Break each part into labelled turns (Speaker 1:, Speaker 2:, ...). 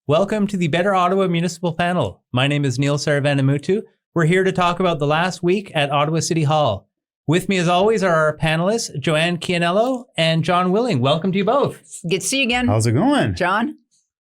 Speaker 1: Welcome to the Better Ottawa Municipal Panel. My name is Neil Saravanamutu. We're here to talk about the last week at Ottawa City Hall. With me, as always, are our panelists, Joanne Chianello and John Willing. Welcome to you both.
Speaker 2: Good to see you again.
Speaker 3: How's it going?
Speaker 2: John?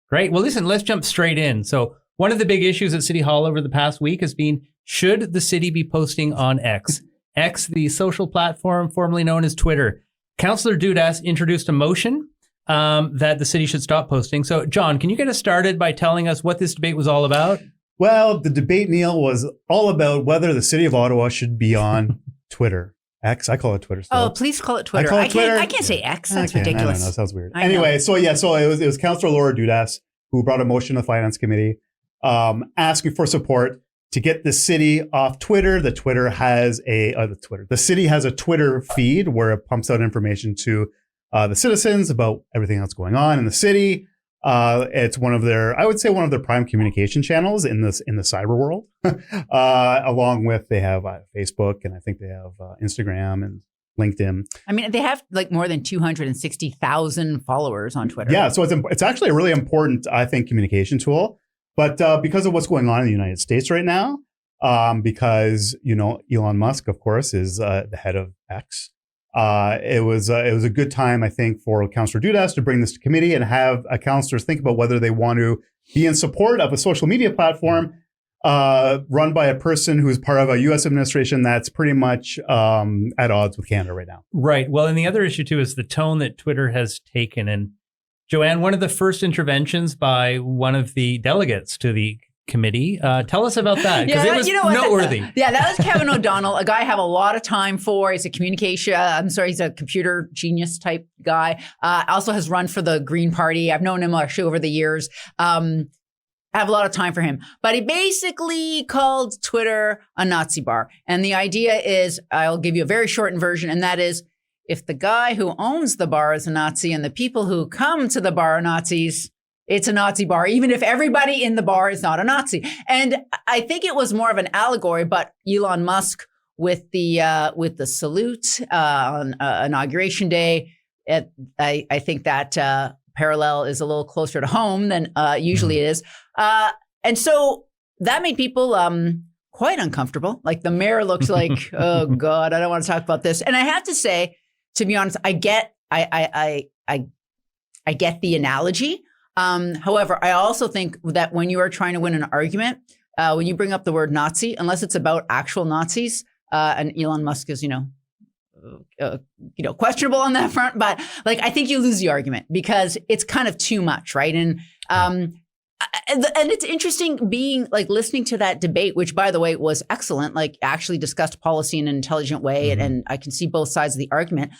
Speaker 1: Great. Well, listen, let's jump straight in. So one of the big issues at City Hall over the past week has been, should the city be posting on X? X, the social platform formerly known as Twitter. Councillor Dudas introduced a motion that the city should stop posting. So, John, can you get us started by telling us what this debate was all about?
Speaker 3: Well, the debate, Neil, was all about whether the city of Ottawa should be on Twitter. X, I call it Twitter still.
Speaker 2: Oh, please call it Twitter.
Speaker 3: I
Speaker 2: can't say X. That's ridiculous.
Speaker 3: I don't know. That sounds weird. Anyway, so it was Councillor Laura Dudas who brought a motion to the Finance Committee asking for support to get the city off Twitter. The city has a Twitter feed where it pumps out information to the citizens about everything that's going on in the city. It's one of their prime communication channels in the cyber world. Along with they have Facebook, and I think they have Instagram and LinkedIn.
Speaker 2: I mean, they have like more than 260,000 followers on Twitter.
Speaker 3: Yeah, so it's actually a really important, I think, communication tool. But because of what's going on in the United States right now, because Elon Musk, of course, is the head of X. It was a good time, I think, for Councillor Dudas to bring this to committee and have councillors think about whether they want to be in support of a social media platform run by a person who's part of a U.S. administration that's pretty much at odds with Canada right now. Right.
Speaker 1: Well, and the other issue, too, is the tone that Twitter has taken. And Joanne, one of the first interventions by one of the delegates to the committee. Tell us about that, because it was noteworthy.
Speaker 2: That was Kevin O'Donnell, a guy I have a lot of time for. He's a he's a computer genius type guy. Also has run for the Green Party. I've known him actually over the years. I have a lot of time for him. But he basically called Twitter a Nazi bar. And the idea is, I'll give you a very shortened version, and that is, if the guy who owns the bar is a Nazi and the people who come to the bar are Nazis, it's a Nazi bar, even if everybody in the bar is not a Nazi. And I think it was more of an allegory, but Elon Musk with the salute on Inauguration Day, I think that parallel is a little closer to home than usually it is. And so that made people quite uncomfortable. Like the mayor looks like, oh God, I don't want to talk about this. And I have to say, to be honest, I get the analogy. However, I also think that when you are trying to win an argument, when you bring up the word Nazi, unless it's about actual Nazis, and Elon Musk is, questionable on that front, but I think you lose the argument because it's kind of too much, right? And it's interesting being listening to that debate, which by the way was excellent, actually discussed policy in an intelligent way. Mm-hmm. And I can see both sides of the argument.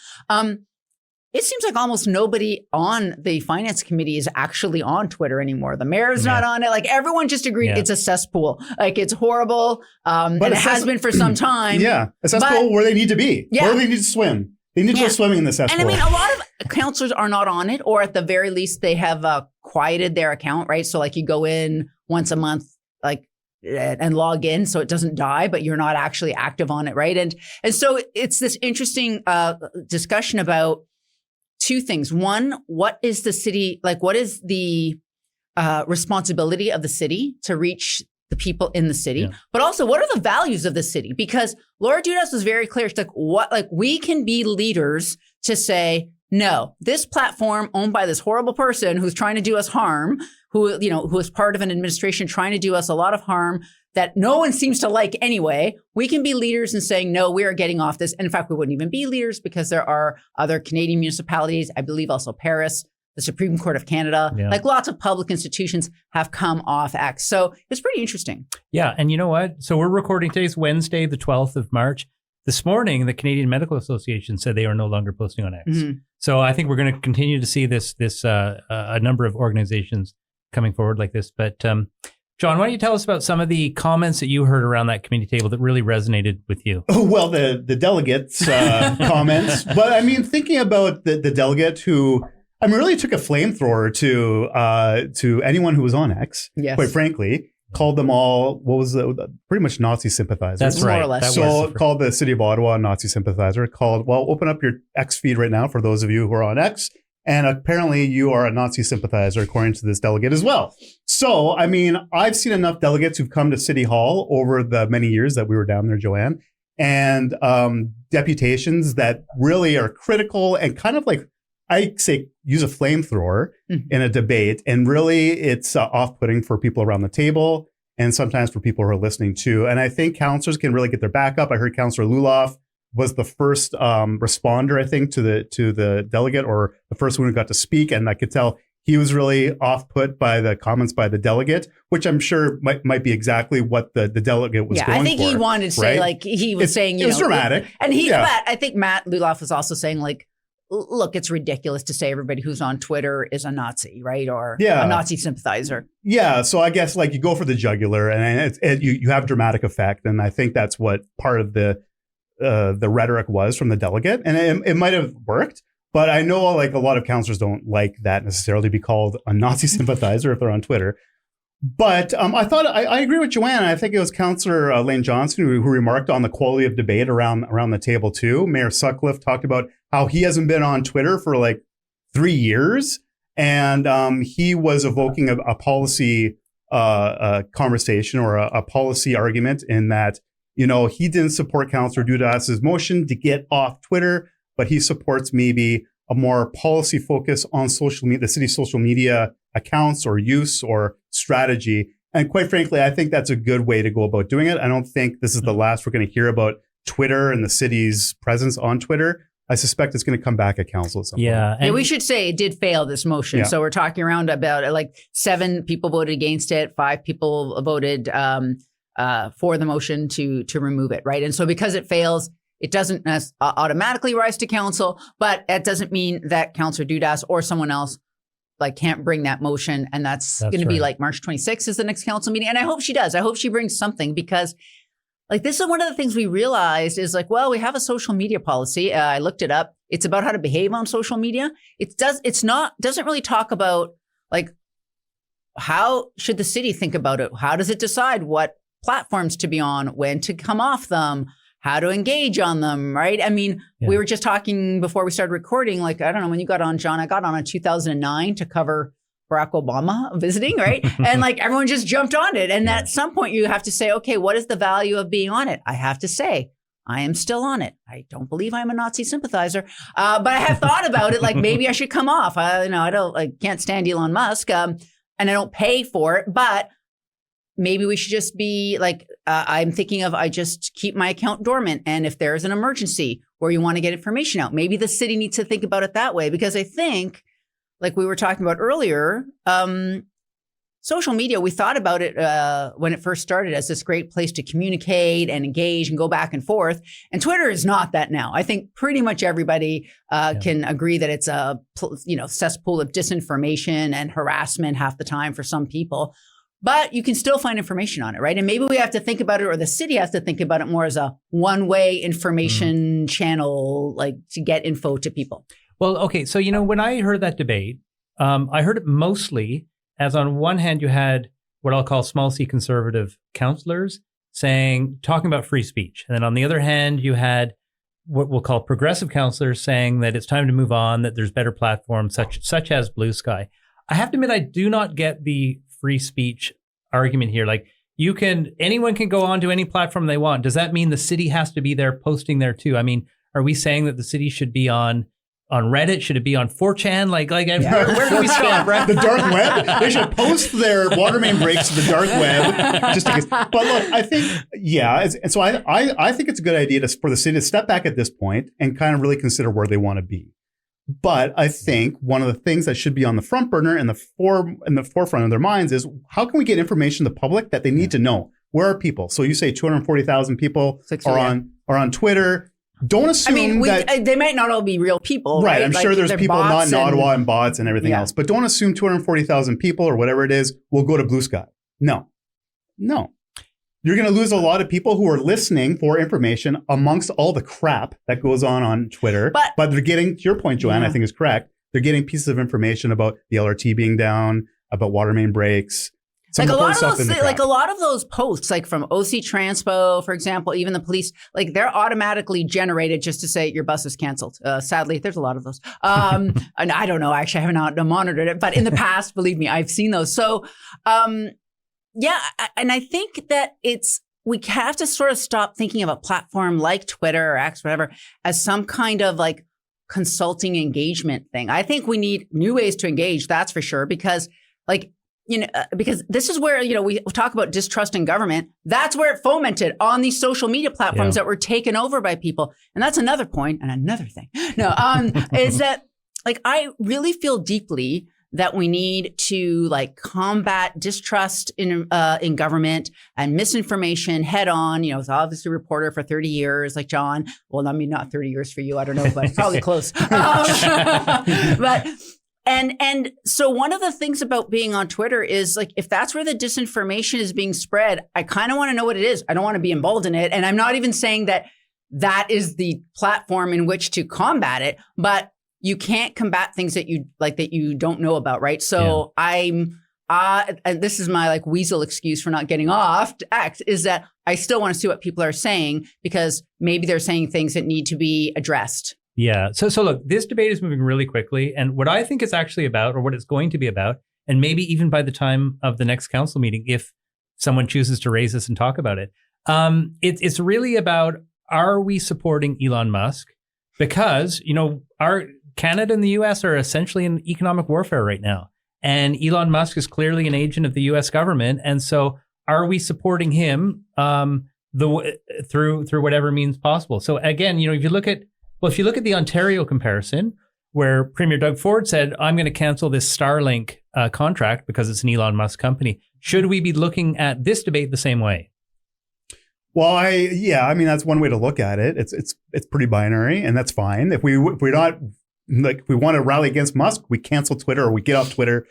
Speaker 2: It seems like almost nobody on the finance committee is actually on Twitter anymore. The mayor's not on it. Everyone just agreed it's a cesspool. It's horrible. But it has been for some time.
Speaker 3: Yeah. A cesspool where they need to be. Yeah. Where they need to swim. They need to go swimming in the cesspool.
Speaker 2: And I mean, a lot of councillors are not on it, or at the very least, they have quieted their account, right? So you go in once a month, and log in so it doesn't die, but you're not actually active on it, right? And so it's this interesting discussion about two things. One, what is the city, what is the responsibility of the city to reach the people in the city? Yeah. But also, what are the values of the city? Because Laura Dudas was very clear. She's we can be leaders to say, no, this platform owned by this horrible person who's trying to do us harm, who is part of an administration trying to do us a lot of harm that no one seems to like anyway, we can be leaders in saying, no, we are getting off this. And in fact, we wouldn't even be leaders because there are other Canadian municipalities, I believe also Paris, the Supreme Court of Canada, lots of public institutions have come off X. So it's pretty interesting.
Speaker 1: Yeah. And you know what? So we're recording today's Wednesday, the 12th of March. This morning, the Canadian Medical Association said they are no longer posting on X. Mm-hmm. So I think we're going to continue to see this a number of organizations coming forward like this. But John, why don't you tell us about some of the comments that you heard around that committee table that really resonated with you?
Speaker 3: Oh, well, the delegates' comments. But I mean, thinking about the delegate who, really took a flamethrower to anyone who was on X, quite frankly. Called them all, pretty much Nazi sympathizers.
Speaker 1: That's right.
Speaker 2: More or less.
Speaker 3: So called the city of Ottawa a Nazi sympathizer. Open up your X feed right now for those of you who are on X. And apparently you are a Nazi sympathizer, according to this delegate as well. So, I mean, I've seen enough delegates who've come to City Hall over the many years that we were down there, Joanne, and deputations that really are critical and kind of like, I say, use a flamethrower in a debate. And really, it's off-putting for people around the table and sometimes for people who are listening too. And I think councillors can really get their back up. I heard Councillor Luloff was the first responder, I think, to the delegate, or the first one who got to speak. And I could tell he was really off-put by the comments by the delegate, which I'm sure might be exactly what the delegate was going for.
Speaker 2: I think he wanted to say, like, he was saying,
Speaker 3: it was dramatic.
Speaker 2: But I think Matt Luloff was also saying, like, look, it's ridiculous to say everybody who's on Twitter is a Nazi, right? Or a Nazi sympathizer. Yeah.
Speaker 3: So I guess, like, you go for the jugular, and you have dramatic effect. And I think that's what part of the rhetoric was from the delegate, and it might have worked, but I know, like, a lot of councillors don't like that necessarily, to be called a Nazi sympathizer if they're on Twitter. But I thought I agree with Joanne. I think it was Councillor Lane Johnson who remarked on the quality of debate around the table too. Mayor Sutcliffe talked about how he hasn't been on Twitter for like 3 years, and he was evoking a policy conversation or a policy argument in that, you know, he didn't support Councillor Dudas's motion to get off Twitter, but he supports maybe a more policy focus on social media, the city's social media accounts or use or strategy. And quite frankly, I think that's a good way to go about doing it. I don't think this is the last we're going to hear about Twitter and the city's presence on Twitter. I suspect it's going to come back at council at some point.
Speaker 2: Yeah, we should say it did fail, this motion. Yeah. So we're talking around about like 7 people voted against it, 5 people voted for the motion to remove it, right? And so because it fails, it doesn't automatically rise to council, but that doesn't mean that Councillor Dudas or someone else like can't bring that motion. And that's going to be like March 26th is the next council meeting. And I hope she does. I hope she brings something, because like this is one of the things we realized is like, well, we have a social media policy. I looked it up. It's about how to behave on social media. Doesn't really talk about like, how should the city think about it? How does it decide what platforms to be on, when to come off them, how to engage on them, right? I mean, we were just talking before we started recording, like, I don't know when you got on, John, I got on in 2009 to cover Barack Obama visiting, right? And like everyone just jumped on it. And at some point you have to say, okay, what is the value of being on it? I have to say, I am still on it. I don't believe I'm a Nazi sympathizer, but I have thought about it. Like maybe I should come off. I can't stand Elon Musk, and I don't pay for it, but maybe we should just be like, I'm thinking of, I just keep my account dormant. And if there's an emergency where you want to get information out, maybe the city needs to think about it that way. Because I think, like we were talking about earlier, social media, we thought about it when it first started as this great place to communicate and engage and go back and forth. And Twitter is not that now. I think pretty much everybody can agree that it's a cesspool of disinformation and harassment half the time for some people. But you can still find information on it, right? And maybe we have to think about it, or the city has to think about it more as a one-way information channel, like to get info to people.
Speaker 1: Well, okay. So, when I heard that debate, I heard it mostly as on one hand, you had what I'll call small c conservative councillors talking about free speech. And then on the other hand, you had what we'll call progressive councillors saying that it's time to move on, that there's better platforms such as Blue Sky. I have to admit, I do not get the free speech argument here. Like anyone can go on to any platform they want. Does that mean the city has to be there posting there too? I mean, are we saying that the city should be on Reddit? Should it be on 4chan? Where do we stop, right?
Speaker 3: The dark web? They should post their water main breaks to the dark web. But look, I think, and so I think it's a good idea for the city to step back at this point and kind of really consider where they want to be. But I think one of the things that should be on the front burner and in the forefront of their minds is, how can we get information to the public that they need to know? Where are people? So you say 240,000 people are on Twitter. Don't assume that
Speaker 2: they might not all be real people, right?
Speaker 3: I'm sure there's people not in Ottawa and bots and everything else, but don't assume 240,000 people or whatever it is will go to Blue Sky. No. You're going to lose a lot of people who are listening for information amongst all the crap that goes on Twitter. But they're getting, to your point, Joanne, I think is correct. They're getting pieces of information about the LRT being down, about water main breaks. some
Speaker 2: like a lot of
Speaker 3: stuff
Speaker 2: those,
Speaker 3: in the
Speaker 2: like
Speaker 3: crap.
Speaker 2: a lot of those posts, like from OC Transpo, for example, even the police, like they're automatically generated just to say your bus is canceled. Sadly, there's a lot of those. And I don't know, actually, I have not monitored it, but in the past, believe me, I've seen those. So, yeah, and I think that we have to sort of stop thinking of a platform like Twitter or X, whatever, as some kind of like consulting engagement thing. I think we need new ways to engage. That's for sure, because like. Because this is where, we talk about distrust in government. That's where it fomented on these social media platforms that were taken over by people. And that's another point and another thing. No, is that like, I really feel deeply that we need to like combat distrust in government and misinformation head on. I was obviously a reporter for 30 years, like Jon. Well, I mean, not 30 years for you. I don't know, but probably close. But And so one of the things about being on Twitter is like, if that's where the disinformation is being spread, I kind of want to know what it is. I don't want to be involved in it. And I'm not even saying that is the platform in which to combat it, but you can't combat things that you don't know about. Right. So and this is my like weasel excuse for not getting off X, is that I still want to see what people are saying, because maybe they're saying things that need to be addressed.
Speaker 1: Yeah. So look, this debate is moving really quickly. And what I think it's actually about, or what it's going to be about, and maybe even by the time of the next council meeting, if someone chooses to raise this and talk about it, it's really about, are we supporting Elon Musk? Because, our Canada and the US are essentially in economic warfare right now. And Elon Musk is clearly an agent of the US government. And so are we supporting him through whatever means possible? So again, if you look at the Ontario comparison, where Premier Doug Ford said, I'm going to cancel this Starlink contract because it's an Elon Musk company, should we be looking at this debate the same way?
Speaker 3: Well, I mean, that's one way to look at it. It's pretty binary, and that's fine. If we're not, like, if we want to rally against Musk, we cancel Twitter or we get off Twitter.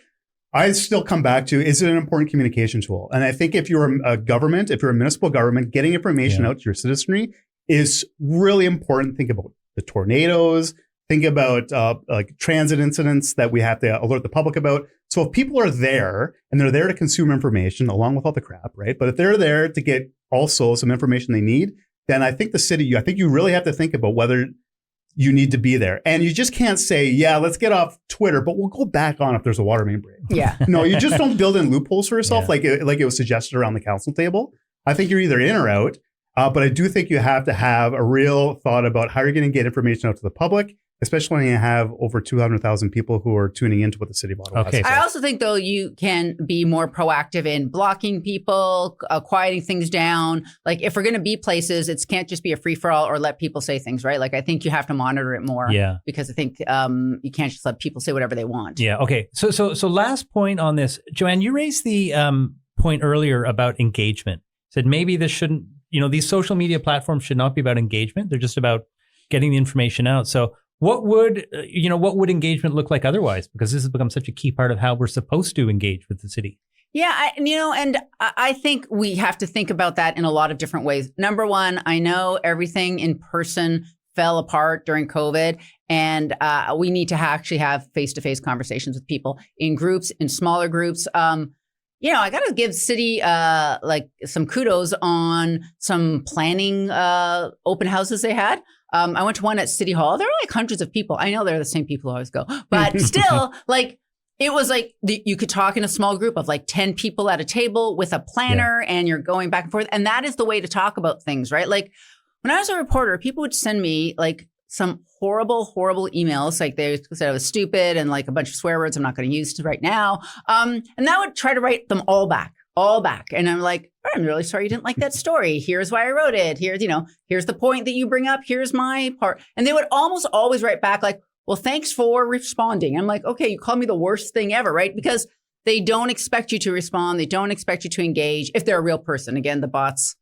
Speaker 3: I still come back to, is it an important communication tool? And I think if you're a government, if you're a municipal government, getting information out to your citizenry is really important. Think about the tornadoes, think about like transit incidents that we have to alert the public about. So if people are there and they're there to consume information along with all the crap, right? But if they're there to get also some information they need, then I think you really have to think about whether you need to be there. And you just can't say, yeah, let's get off Twitter, but we'll go back on if there's a water main break.
Speaker 2: Yeah.
Speaker 3: No, you just don't build in loopholes for yourself like it was suggested around the council table. I think you're either in or out. But I do think you have to have a real thought about how you're going to get information out to the public, especially when you have over 200,000 people who are tuning into what the city of Ottawa has to say.
Speaker 2: I also think, though, you can be more proactive in blocking people, quieting things down. Like, if we're going to be places, it can't just be a free-for-all or let people say things, right? Like, I think you have to monitor it more. Yeah. Because I think you can't just let people say whatever they want.
Speaker 1: Yeah. Okay. So last point on this, Joanne, you raised the point earlier about engagement. Said maybe this shouldn't, these social media platforms should not be about engagement. They're just about getting the information out. So what would engagement look like otherwise? Because this has become such a key part of how we're supposed to engage with the city.
Speaker 2: Yeah, and I think we have to think about that in a lot of different ways. Number one, I know everything in person fell apart during COVID, and we need to actually have face-to-face conversations with people in groups, in smaller groups. I got to give city like some kudos on some planning open houses they had. I went to one at City Hall. There were like hundreds of people. I know they're the same people who always go, but still, like, it was like you could talk in a small group of like 10 people at a table with a planner and you're going back and forth. And that is the way to talk about things, right? Like, when I was a reporter, people would send me like some horrible, horrible emails. Like, they said I was stupid and like a bunch of swear words I'm not going to use right now. And that would try to write them all back. And I'm like, I'm really sorry you didn't like that story. Here's why I wrote it. Here's the point that you bring up. Here's my part. And they would almost always write back like, well, thanks for responding. I'm like, okay, you called me the worst thing ever, right? Because they don't expect you to respond. They don't expect you to engage if they're a real person. Again, the bots.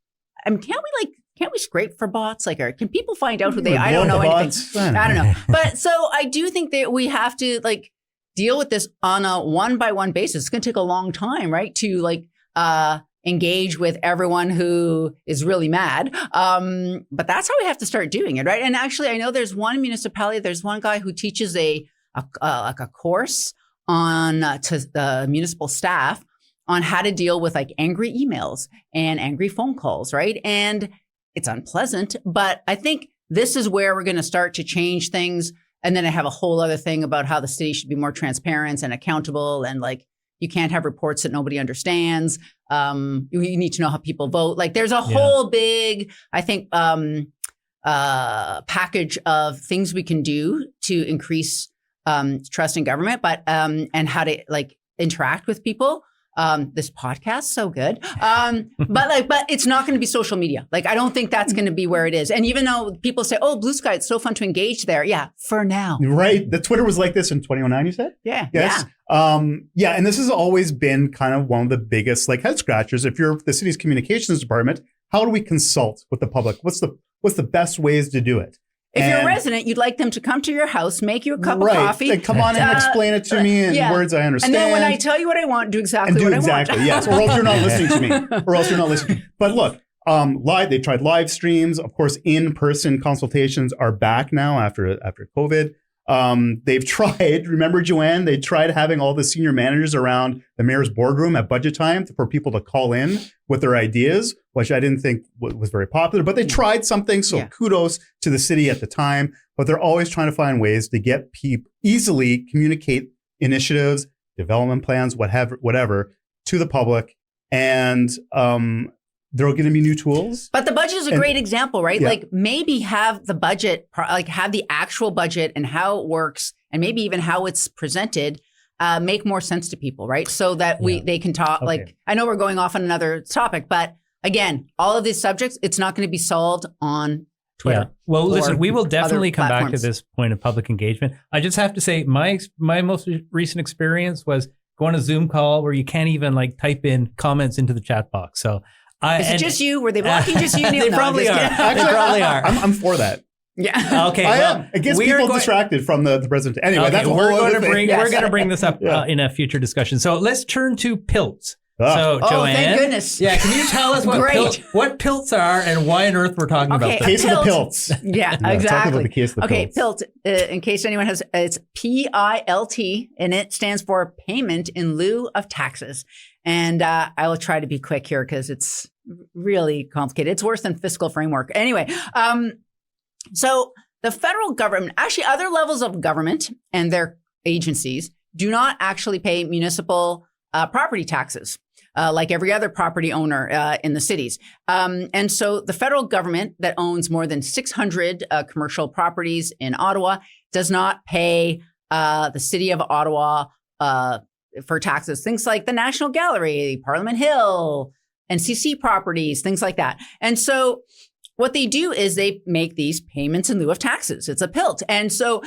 Speaker 2: Can't we scrape for bots? Like, can people find out who they are? I don't know anything. I don't know. But so I do think that we have to like deal with this on a one-by-one basis. It's going to take a long time, right? To like engage with everyone who is really mad. But that's how we have to start doing it, right? And actually, I know there's one municipality, there's one guy who teaches a course on to the municipal staff on how to deal with like angry emails and angry phone calls, right? And it's unpleasant, but I think this is where we're going to start to change things. And then I have a whole other thing about how the city should be more transparent and accountable, and like you can't have reports that nobody understands. You need to know how people vote. Like there's a whole big, I think, package of things we can do to increase trust in government, but and how to like interact with people. This podcast, so good. But it's not going to be social media. Like, I don't think that's going to be where it is. And even though people say, oh, Blue Sky, it's so fun to engage there. Yeah, for now.
Speaker 3: Right. The Twitter was like this in 2009, you said?
Speaker 2: Yeah.
Speaker 3: Yes. Yeah. And this has always been kind of one of the biggest like head scratchers. If you're the city's communications department, how do we consult with the public? What's the best ways to do it?
Speaker 2: If you're a resident, you'd like them to come to your house, make you a cup of coffee.
Speaker 3: Like, come on and explain it to me in words I understand.
Speaker 2: And then when I tell you what I want, do exactly what I want.
Speaker 3: Yes. Or else you're not listening to me. Or else you're not listening. But look, they tried live streams. Of course, in-person consultations are back now after COVID. They've tried, remember Joanne, they tried having all the senior managers around the mayor's boardroom at budget time for people to call in with their ideas, which I didn't think was very popular, but they tried something. So kudos to the city at the time, but they're always trying to find ways to get people easily communicate initiatives, development plans, whatever to the public. And, there are going to be new tools.
Speaker 2: But the budget is a great example, right?
Speaker 3: Yeah.
Speaker 2: Like maybe have the budget, like have the actual budget and how it works, and maybe even how it's presented, make more sense to people, right? So that they can talk. Okay. Like, I know we're going off on another topic, but again, all of these subjects, it's not going to be solved on Twitter.
Speaker 1: Yeah. Well, listen, we will definitely come back to this point of public engagement. I just have to say my most recent experience was go on a Zoom call where you can't even like type in comments into the chat box. So
Speaker 2: is it just you? Were they blocking just you, Neil?
Speaker 1: They probably are. Actually, they probably are.
Speaker 3: I'm for that.
Speaker 2: Yeah.
Speaker 1: Okay.
Speaker 3: It gets people distracted from the presentation. Anyway, that's
Speaker 1: we're going to bring this up in a future discussion. So let's turn to pilts. So, Joanne,
Speaker 2: thank goodness.
Speaker 1: Yeah, can you tell us what pilts are and why on earth we're talking about them?
Speaker 3: Case of the pilts.
Speaker 2: Yeah, exactly.
Speaker 3: Talk about the case of the pilts.
Speaker 2: Pilt, in case anyone has, it's PILT, and it stands for Payment in Lieu of Taxes. And I will try to be quick here because it's really complicated. It's worse than fiscal framework. Anyway, so the federal government, actually other levels of government and their agencies do not actually pay municipal property taxes. Like every other property owner in the cities. And so the federal government that owns more than 600 commercial properties in Ottawa does not pay the city of Ottawa for taxes. Things like the National Gallery, Parliament Hill, NCC properties, things like that. And so what they do is they make these payments in lieu of taxes. It's a PILT. And so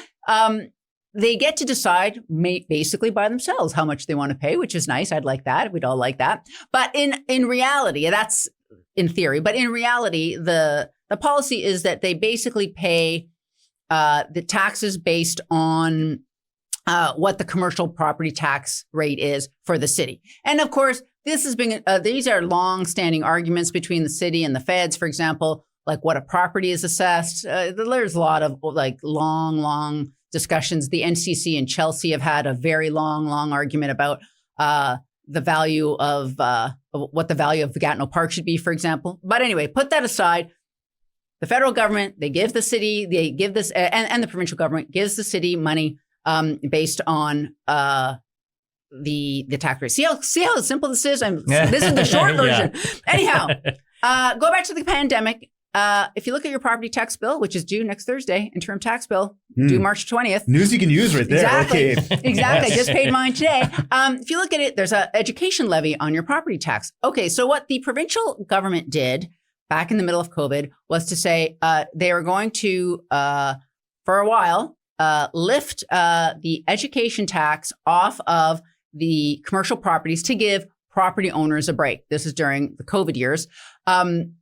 Speaker 2: they get to decide basically by themselves how much they want to pay, which is nice. I'd like that. We'd all like that. But in reality, that's in theory. But in reality, the policy is that they basically pay the taxes based on what the commercial property tax rate is for the city. And of course, this has been these are long-standing arguments between the city and the feds. For example, like what a property is assessed. There's a lot of like long discussions. The NCC and Chelsea have had a very long argument about the value of what the value of the Gatineau Park should be, for example. But anyway, put that aside. The federal government, they give the city, they give this, and the provincial government gives the city money based on the tax rate. See how simple this is? This is the short version. Anyhow, go back to the pandemic. If you look at your property tax bill, which is due next Thursday, interim tax bill, due March 20th.
Speaker 3: News you can use right there.
Speaker 2: Exactly.
Speaker 3: Okay.
Speaker 2: Exactly. I just paid mine today. If you look at it, there's an education levy on your property tax. Okay. So what the provincial government did back in the middle of COVID was to say they were going to, for a while, lift the education tax off of the commercial properties to give property owners a break. This is during the COVID years. And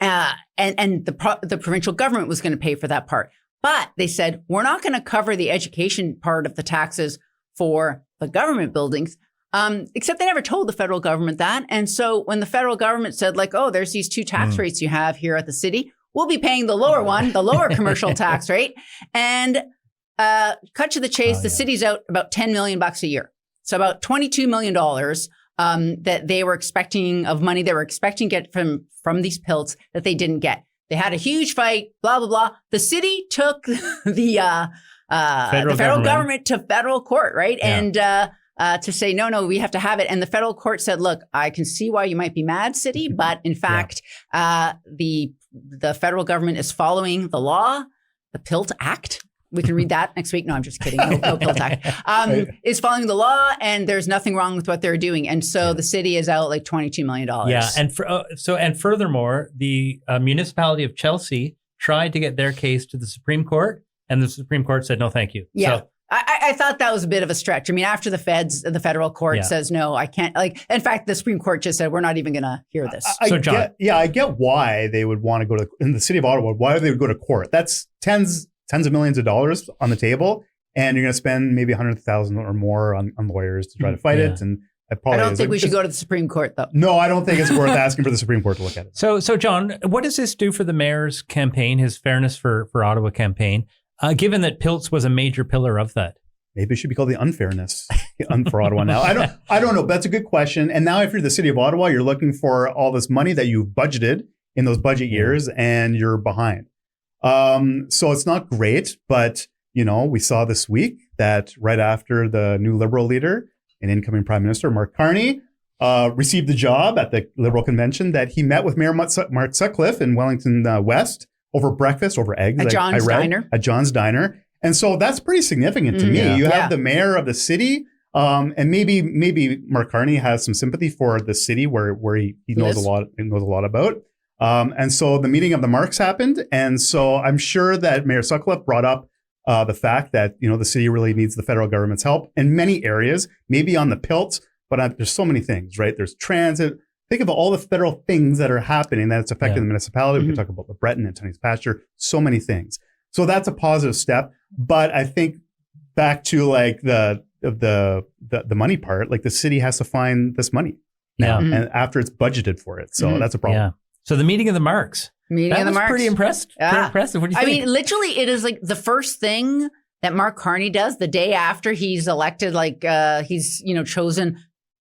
Speaker 2: the provincial government was going to pay for that part. But they said, we're not going to cover the education part of the taxes for the government buildings, except they never told the federal government that. And so when the federal government said like, oh, there's these two tax rates you have here at the city, we'll be paying the lower one, the lower commercial tax rate. And cut to the chase, the city's out about $10 million a year. So about $22 million that they were expecting of money. They were expecting to get from these pilts that they didn't get. They had a huge fight, blah, blah, blah. The city took the federal government to federal court, right?
Speaker 1: Yeah.
Speaker 2: And to say, no, we have to have it. And the federal court said, look, I can see why you might be mad, city, but in fact, the federal government is following the law, the PILT Act. We can read that next week. No, I'm just kidding. No PILT Act. Is following the law, and there's nothing wrong with what they're doing. And so the city is out like $22 million.
Speaker 1: Yeah, and furthermore, the municipality of Chelsea tried to get their case to the Supreme Court, and the Supreme Court said no, thank you.
Speaker 2: Yeah.
Speaker 1: So,
Speaker 2: I thought that was a bit of a stretch. I mean, after the federal court says, no, I can't. Like, in fact, the Supreme Court just said, we're not even going to hear this.
Speaker 1: So, John.
Speaker 3: I get why they would want to go to, in the city of Ottawa, why they would go to court. That's tens of millions of dollars on the table. And you're going to spend maybe $100,000 or more on lawyers to try to fight it. And
Speaker 2: I don't think we should go to the Supreme Court, though.
Speaker 3: No, I don't think it's worth asking for the Supreme Court to look at it.
Speaker 1: So John, what does this do for the mayor's campaign, his Fairness for Ottawa campaign, given that PILTS was a major pillar of that?
Speaker 3: Maybe it should be called the unfairness for Ottawa now. I don't know. But that's a good question. And now if you're the city of Ottawa, you're looking for all this money that you've budgeted in those budget years and you're behind. So it's not great. But, we saw this week that right after the new Liberal leader and incoming Prime Minister, Mark Carney, received the job at the Liberal convention, that he met with Mayor Mark Sutcliffe in Wellington West over breakfast, over eggs.
Speaker 2: At John's Diner.
Speaker 3: At John's Diner. And so that's pretty significant to me.
Speaker 1: Yeah.
Speaker 3: You have the mayor of the city, and maybe Mark Carney has some sympathy for the city where he knows a lot about. And so the meeting of the Marks happened, and so I'm sure that Mayor Sutcliffe brought up the fact that the city really needs the federal government's help in many areas, maybe on the PILT, but there's so many things, right? There's transit. Think of all the federal things that are happening that it's affecting the municipality. We can talk about the Breton and Tony's Pasture, so many things. So that's a positive step. But I think back to like the money part, like the city has to find this money now, and after it's budgeted for it. So that's a problem.
Speaker 1: Yeah. So the meeting of the Marks. That was pretty impressive. Pretty impressive. What do you think?
Speaker 2: I mean, literally, it is like the first thing that Mark Carney does the day after he's elected, like he's chosen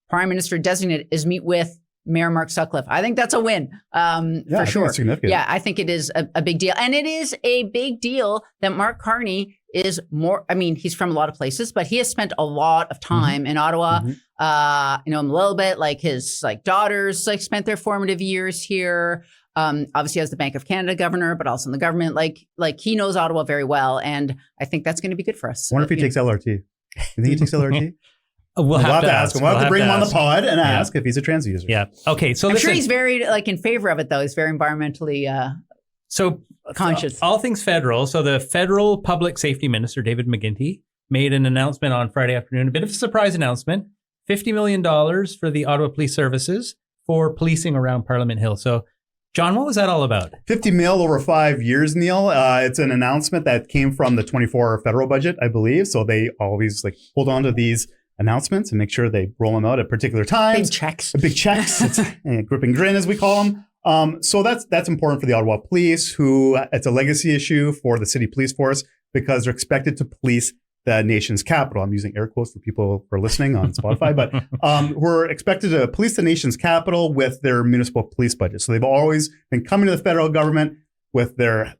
Speaker 2: Prime Minister designate, is meet with Mayor Mark Sutcliffe. I think that's a win for sure.
Speaker 3: It's significant.
Speaker 2: Yeah, I think it is a big deal. And it is a big deal that Mark Carney is more, I mean, he's from a lot of places, but he has spent a lot of time in Ottawa. A little bit, like his daughters spent their formative years here. Obviously as the Bank of Canada governor, but also in the government. Like he knows Ottawa very well. And I think that's going to be good for us.
Speaker 3: I wonder if he takes LRT. You think he takes LRT?
Speaker 1: We'll have to ask him.
Speaker 3: We'll have to bring him on the pod and ask if he's a trans user.
Speaker 1: Yeah. Okay. So
Speaker 2: I'm sure he's very in favor of it, though. He's very environmentally conscious.
Speaker 1: All things federal. So the federal public safety minister, David McGuinty, made an announcement on Friday afternoon, a bit of a surprise announcement, $50 million for the Ottawa Police Services for policing around Parliament Hill. So John, what was that all about?
Speaker 3: 50 mil over 5 years, Neil. It's an announcement that came from the 24 federal budget, I believe. So they always hold on to these announcements and make sure they roll them out at particular times. Big checks. It's grip and grin, as we call them. So that's important for the Ottawa Police, who it's a legacy issue for the city police force because they're expected to police the nation's capital. I'm using air quotes for people who are listening on Spotify, but we're expected to police the nation's capital with their municipal police budget. So they've always been coming to the federal government with their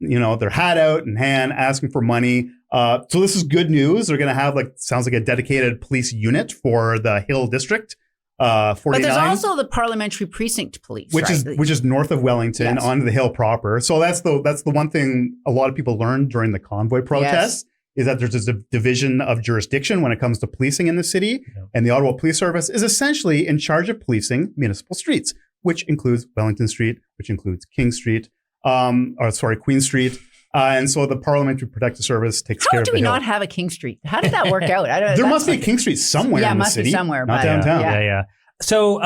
Speaker 3: hat out in hand, asking for money. So this is good news. They're going to have sounds like a dedicated police unit for the Hill District. 49,
Speaker 2: but there's also the Parliamentary Precinct Police,
Speaker 3: which is north of Wellington onto the Hill proper. So that's the one thing a lot of people learned during the convoy protests is that there's a division of jurisdiction when it comes to policing in the city, and the Ottawa Police Service is essentially in charge of policing municipal streets, which includes Wellington Street, which includes King Street, Queen Street. And so the Parliamentary Protective Service takes care of the
Speaker 2: How do we
Speaker 3: Hill.
Speaker 2: not have a King Street? How did that work out?
Speaker 3: There must be a King Street somewhere in the city.
Speaker 2: Be somewhere,
Speaker 3: not downtown.
Speaker 1: Yeah. So,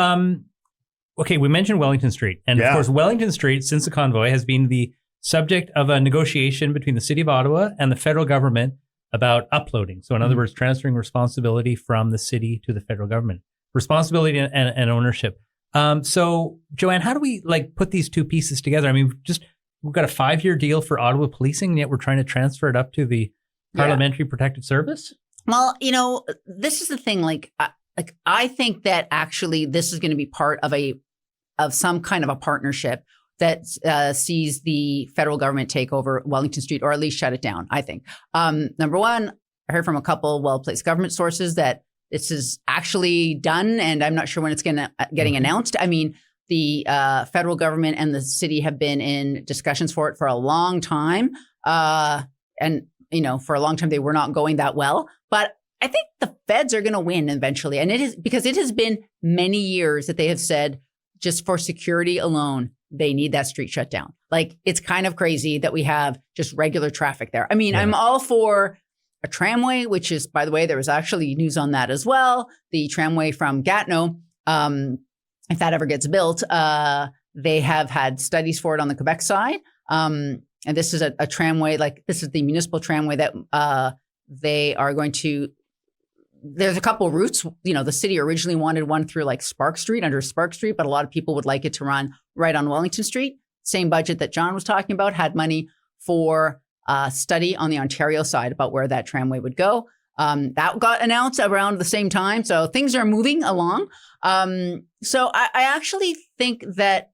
Speaker 1: okay, we mentioned Wellington Street. And of course, Wellington Street, since the convoy, has been the subject of a negotiation between the city of Ottawa and the federal government about uploading. So in other words, transferring responsibility from the city to the federal government. Responsibility and ownership. So, Joanne, how do we put these two pieces together? I mean, we've got a 5-year deal for Ottawa policing, yet we're trying to transfer it up to the Parliamentary Protective Service?
Speaker 2: Well, this is the thing. like, I think that actually this is going to be part of some kind of a partnership that sees the federal government take over Wellington Street, or at least shut it down, I think. Number one, I heard from a couple well-placed government sources that this is actually done, and I'm not sure when it's getting announced. I mean, the federal government and the city have been in discussions for it for a long time. And, for a long time, they were not going that well. But I think the feds are going to win eventually. And it is because it has been many years that they have said, just for security alone, they need that street shut down. Like, it's kind of crazy that we have just regular traffic there. I mean, I'm all for a tramway, which is, by the way, there was actually news on that as well. The tramway from Gatineau, if that ever gets built, they have had studies for it on the Quebec side. And this is a tramway, like this is the municipal tramway that they are going to, there's a couple of routes. The city originally wanted one through like Spark Street, under Spark Street, but a lot of people would like it to run right on Wellington Street. Same budget that Jon was talking about, had money for study on the Ontario side about where that tramway would go. That got announced around the same time. So things are moving along. So I actually think that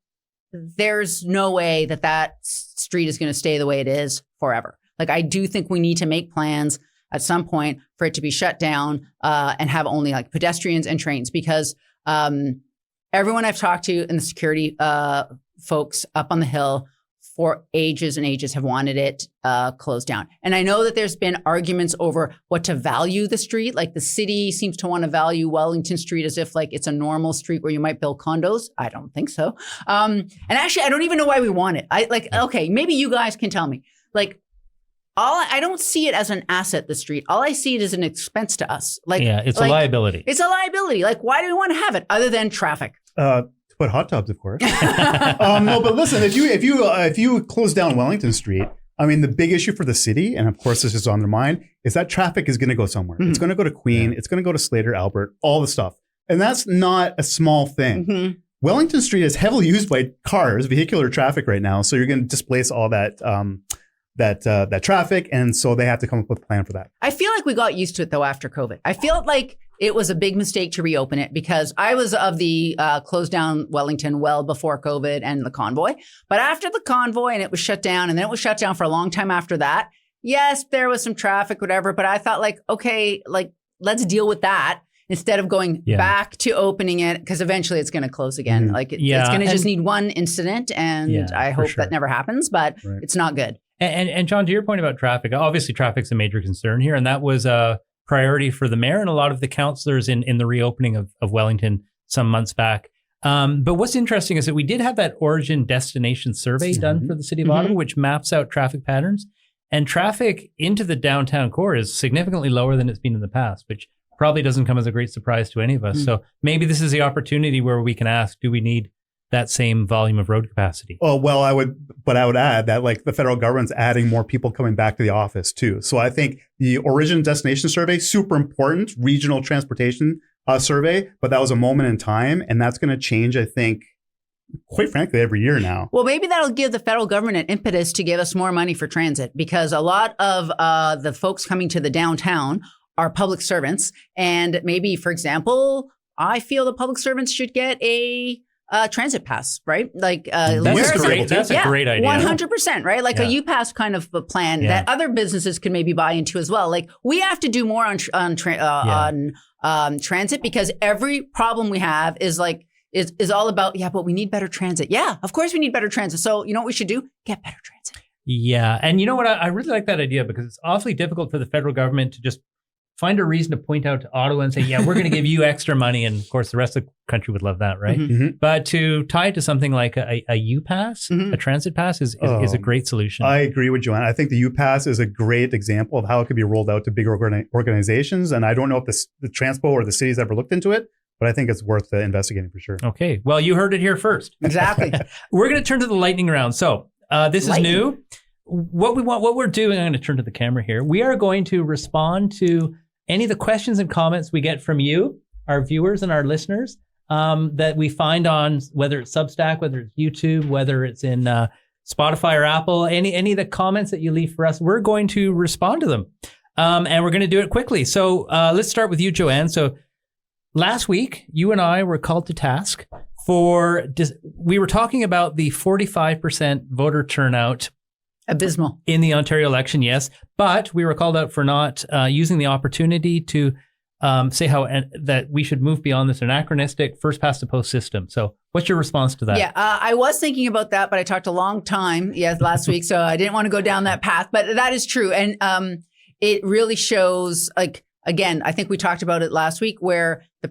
Speaker 2: there's no way that street is going to stay the way it is forever. Like, I do think we need to make plans at some point for it to be shut down and have only like pedestrians and trains, because everyone I've talked to in the security folks up on the Hill for ages and ages have wanted it closed down. And I know that there's been arguments over what to value the street. Like, the city seems to want to value Wellington Street as if like it's a normal street where you might build condos. I don't think so. And actually, I don't even know why we want it. Okay, maybe you guys can tell me. Like, I don't see it as an asset, the street. All I see it as an expense to us.
Speaker 1: It's a liability.
Speaker 2: It's a liability. Like, why do we want to have it other than traffic?
Speaker 3: Put hot tubs, of course. No, but listen, if you close down Wellington Street, I mean, the big issue for the city, and of course this is on their mind, is that traffic is going to go somewhere. Mm-hmm. It's going to go to Queen. Yeah. It's going to go to Slater, Albert, all the stuff. And that's not a small thing. Mm-hmm. Wellington Street is heavily used by cars, vehicular traffic right now. So you're going to displace all that traffic. And so they have to come up with a plan for that.
Speaker 2: I feel like we got used to it, though, after COVID. I feel like it was a big mistake to reopen it, because I was of the closed down Wellington well before COVID and the convoy. But after the convoy and it was shut down, and then it was shut down for a long time after that. Yes, there was some traffic, whatever. But I thought, like, okay, like, let's deal with that instead of going back to opening it, because eventually it's going to close again. Mm-hmm. Like, it's going to just need one incident. And I hope that never happens, but it's not good.
Speaker 1: And Jon, to your point about traffic, obviously traffic's a major concern here. And that was a priority for the mayor and a lot of the councillors in the reopening of Wellington some months back. But what's interesting is that we did have that origin destination survey done for the city of Ottawa, which maps out traffic patterns. And traffic into the downtown core is significantly lower than it's been in the past, which probably doesn't come as a great surprise to any of us. So maybe this is the opportunity where we can ask, do we need that same volume of road capacity?
Speaker 3: Oh, well, I would add that, like, the federal government's adding more people coming back to the office too. So I think the origin destination survey, super important, regional transportation survey, but that was a moment in time, and that's going to change, I think, quite frankly, every year now.
Speaker 2: Well, maybe that'll give the federal government an impetus to give us more money for transit, because a lot of the folks coming to the downtown are public servants. And maybe, for example, I feel the public servants should get a transit pass, right? Like,
Speaker 1: that's a great idea.
Speaker 2: 100%, right? Like a U-Pass kind of a plan that other businesses could maybe buy into as well. Like, we have to do more on transit, because every problem we have is like, is all about, but we need better transit. Yeah, of course we need better transit. So you know what we should do? Get better transit.
Speaker 1: Yeah. And you know what? I really like that idea, because it's awfully difficult for the federal government to just find a reason to point out to Ottawa and say, we're going to give you extra money. And of course, the rest of the country would love that, right? Mm-hmm. But to tie it to something like a U-Pass, a transit pass is a great solution.
Speaker 3: I agree with Joanne. I think the U-Pass is a great example of how it could be rolled out to bigger organizations. And I don't know if the Transpo or the city's ever looked into it, but I think it's worth investigating for sure.
Speaker 1: Okay. Well, you heard it here first.
Speaker 2: Exactly.
Speaker 1: We're going to turn to the lightning round. So this is new. What we're doing, I'm going to turn to the camera here. We are going to respond to any of the questions and comments we get from you, our viewers and our listeners, that we find on, whether it's Substack, whether it's YouTube, whether it's in Spotify or Apple, any of the comments that you leave for us, we're going to respond to them. And we're going to do it quickly. So let's start with you, Joanne. So last week, you and I were called to task we were talking about the 45% voter turnout.
Speaker 2: Abysmal.
Speaker 1: In the Ontario election, yes. But we were called out for not using the opportunity to say that we should move beyond this anachronistic first past the post system. So what's your response to that?
Speaker 2: Yeah, I was thinking about that, but I talked a long time last week, so I didn't want to go down that path. But that is true. And it really shows, like, again, I think we talked about it last week, where the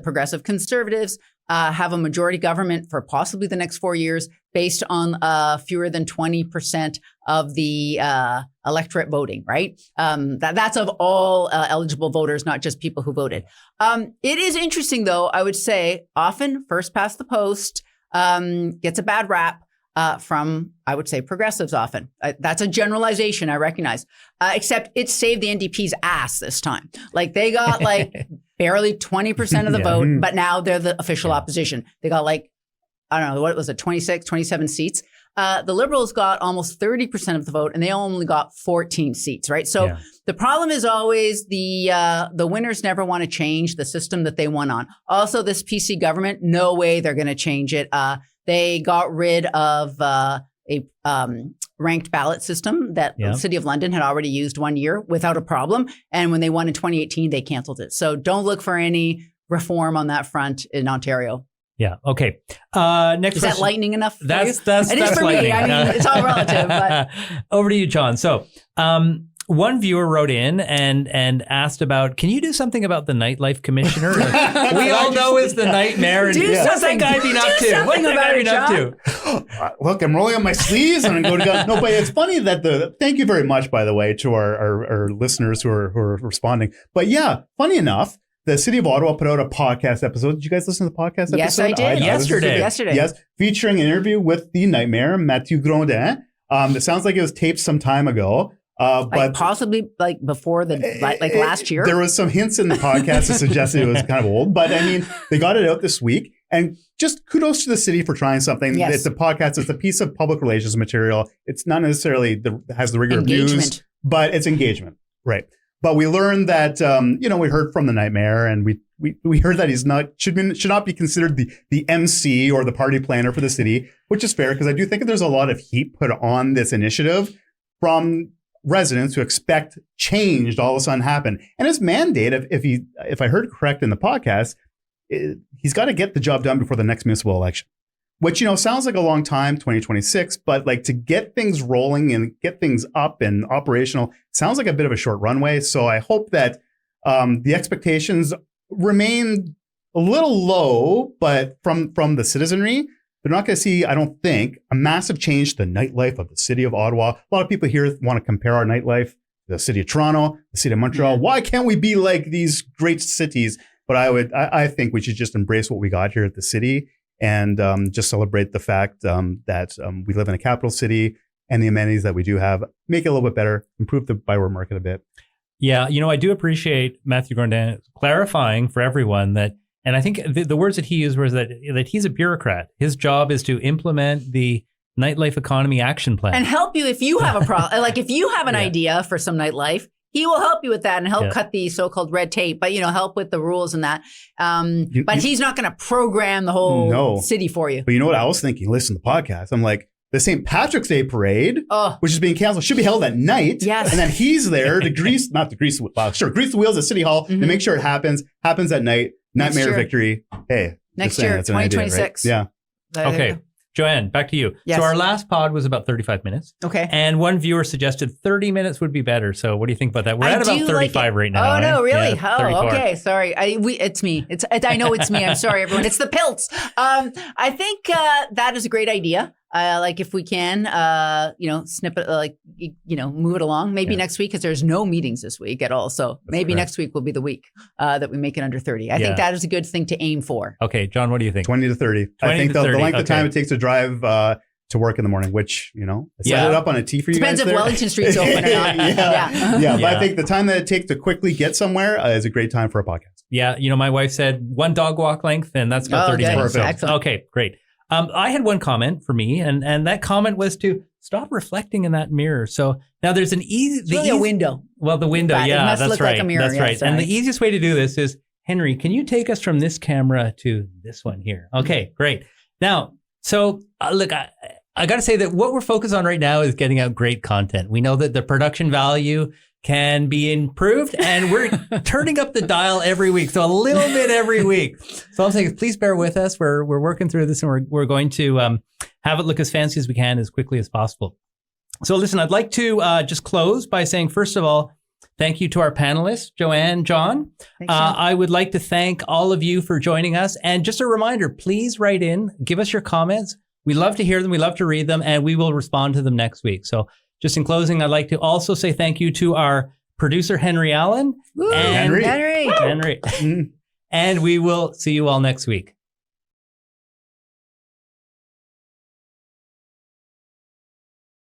Speaker 2: progressive conservatives have a majority government for possibly the next 4 years based on fewer than 20% of the electorate voting, right? That's of all eligible voters, not just people who voted. It is interesting, though, I would say, often first past the post gets a bad rap from, I would say, progressives often. That's a generalization, I recognize. Except it saved the NDP's ass this time. Like, they got barely 20% of the vote, but now they're the official opposition. They got I don't know, what was it, 26, 27 seats. The Liberals got almost 30% of the vote, and they only got 14 seats, right? So the problem is always the winners never want to change the system that they won on. Also, this PC government, no way they're going to change it. They got rid of a ranked ballot system that the City of London had already used 1 year without a problem. And when they won in 2018, they canceled it. So don't look for any reform on that front in Ontario.
Speaker 1: Yeah. Okay. Next
Speaker 2: is
Speaker 1: question.
Speaker 2: that lightning enough?
Speaker 1: That's
Speaker 2: it is for
Speaker 1: lightning.
Speaker 2: me. I mean, it's all relative. But
Speaker 1: over to you, John. So, one viewer wrote in and asked about, can you do something about the nightlife commissioner? We all know is the nightmare.
Speaker 2: Do
Speaker 1: what's that guy been up to? What's that guy been up to?
Speaker 3: Look, I'm rolling up my sleeves and I'm going to go. No, but it's funny that thank you very much, by the way, to our listeners who are responding. But yeah, funny enough, the City of Ottawa put out a podcast episode. Did you guys listen to the podcast episode?
Speaker 2: Yes, I did.
Speaker 1: Yesterday.
Speaker 3: Yes, featuring an interview with the Nightmare, Mathieu Grondin. It sounds like it was taped some time ago. But
Speaker 2: possibly before last year.
Speaker 3: There was some hints in the podcast that suggested it was kind of old. But I mean, they got it out this week. And just kudos to the city for trying something.
Speaker 2: Yes.
Speaker 3: It's a podcast. It's a piece of public relations material. It's not necessarily has the rigor of news, but it's engagement. Right. But we learned that, we heard from the Nightmare, and we heard that he's should not be considered the MC or the party planner for the city, which is fair, because I do think that there's a lot of heat put on this initiative from residents who expect change to all of a sudden happen. And his mandate, if I heard correct in the podcast, he's got to get the job done before the next municipal election. Which, sounds like a long time, 2026, but to get things rolling and get things up and operational sounds like a bit of a short runway. So I hope that the expectations remain a little low, but from the citizenry, they're not going to see, I don't think, a massive change to the nightlife of the City of Ottawa. A lot of people here want to compare our nightlife to the City of Toronto, the City of Montreal. Yeah. Why can't we be like these great cities? But I think we should just embrace what we got here at the city. And just celebrate the fact that we live in a capital city, and the amenities that we do have make it a little bit better, improve the byword market a bit.
Speaker 1: Yeah, I do appreciate Mathieu Grondin clarifying for everyone that, and I think the words that he used was that he's a bureaucrat. His job is to implement the nightlife economy action plan
Speaker 2: and help you if you have a problem. If you have an idea for some nightlife, he will help you with that and help cut the so-called red tape, but, help with the rules and that. But he's not going to program the whole city for you.
Speaker 3: But you know what I was thinking? Listen to the podcast. I'm like, the St. Patrick's Day parade, which is being canceled, should be held at night.
Speaker 2: Yes.
Speaker 3: And then he's there to grease the wheels at City Hall to make sure it happens at night. Nightmare victory. Hey.
Speaker 2: Next year, 2026.
Speaker 3: Idea, right?
Speaker 1: Yeah. Okay. Joanne, back to you.
Speaker 2: Yes.
Speaker 1: So our last pod was about 35 minutes.
Speaker 2: Okay.
Speaker 1: And one viewer suggested 30 minutes would be better. So what do you think about that? We're at about 35 right now.
Speaker 2: Oh, no, really?
Speaker 1: Yeah,
Speaker 2: 34. Okay. Sorry. It's me. I know it's me. I'm sorry, everyone. It's the pilts. I think that is a great idea. If we can, snip it, move it along. Maybe next week, because there's no meetings this week at all. So maybe next week will be the week that we make it under 30. I think that is a good thing to aim for.
Speaker 1: Okay, John, what do you think?
Speaker 3: 20 to 30. I think the length of time it takes to drive to work in the morning, which, I set it up on a T for you guys.
Speaker 2: Depends if Wellington Street's open or not.
Speaker 3: Yeah. But I think the time that it takes to quickly get somewhere is a great time for a podcast.
Speaker 1: Yeah. My wife said one dog walk length, and that's about 30 minutes.
Speaker 3: Perfect.
Speaker 1: Okay, great. I had one comment for me, and that comment was to stop reflecting in that mirror. So now there's an easy...
Speaker 2: It's really a window.
Speaker 1: Well, the window,
Speaker 2: it must
Speaker 1: that's
Speaker 2: look
Speaker 1: right.
Speaker 2: like a mirror.
Speaker 1: That's right. And the easiest way to do this is Henry, can you take us from this camera to this one here? Okay, great. Now, so look, I got to say that what we're focused on right now is getting out great content. We know that the production value can be improved, and we're turning up the dial every week. So a little bit every week. So I'm saying, please bear with us. We're working through this, and we're going to have it look as fancy as we can as quickly as possible. So listen, I'd like to just close by saying, first of all, thank you to our panelists, Joanne, Jon. I would like to thank all of you for joining us. And just a reminder, please write in, give us your comments. We love to hear them. We love to read them, and we will respond to them next week. So just in closing, I'd like to also say thank you to our producer, Henry Allen.
Speaker 2: Woo,
Speaker 3: Henry.
Speaker 2: Henry.
Speaker 1: And we will see you all next week.